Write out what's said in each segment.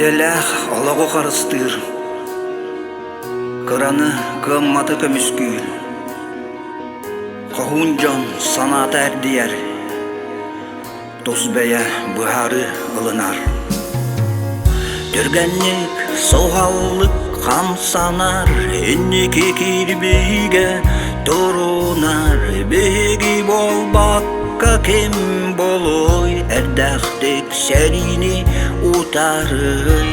Ayelах Аллаға қарыстыр. Қыраны қымматы көміскүл. Қағун жан санаты әрдияр. Тосбәя бұхары ылынар. Түргәннік соғаллық қам санар. Еннеке кирбейге тұрунар. Беги болбаққа кем болой. Әрдәқтік сәріні уtarım.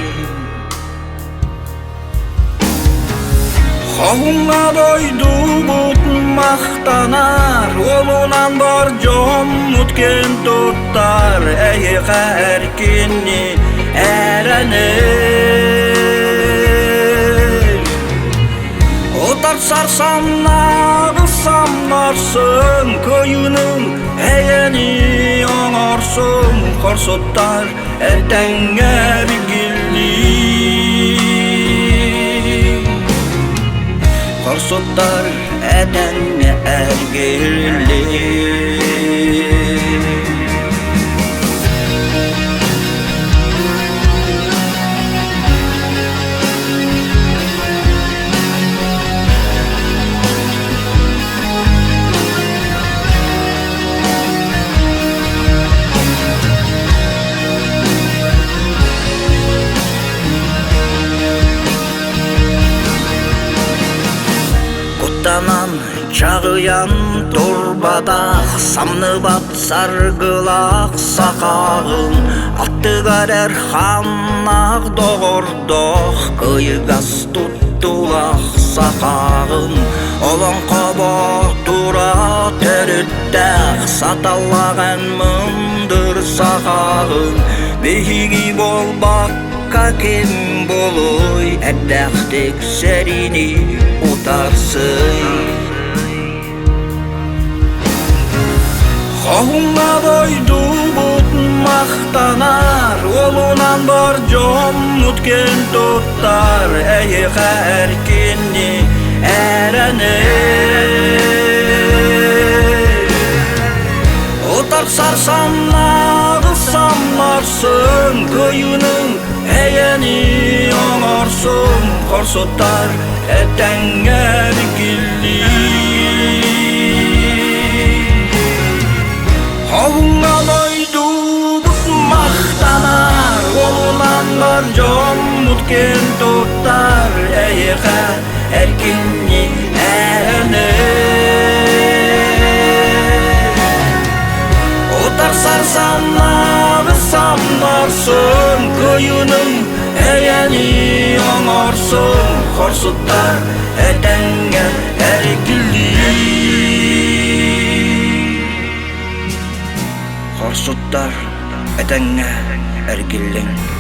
Қауымға дойду бұт мақтанар. Олынан бар жон мұткен тұттар. Әйеға әркенне әрәнер. Отар сарсаннағы самарсың. Көйінің әйені оңарсың. Қорсоттар әтәңер гілі. Қорсоттар әтәңер гілі. Танан чағыян турбадақ, самны бат саргылақ сақағын. Аттығар әрханнақ доғырдоқ, көйгас тұттулақ сақағын. Олон қаба тура төріттәқ, саталаған мұндыр сақағын. Бейгі болбаққа кем болой, әрдәқтік сәріні Қауымға дойду бұт мақтанар. Олынан бар жон мұткен тұттар. Әйеға әркенне әрәнер. Отар сарсаннағы самарсың. Көйінің әйені оңарсың. Қорсоттар әтәңер гілі. Қауымға дойду бұт мақтанар. Олынан бар жон мұткен тұттар. Әйеға әркенне әрәнер. Отар сарсаннағы самарсың. Көйінің әйені оңарсың. Қорсоттар әтәңер әргілі. Қорсоттар әтәңер әргілің.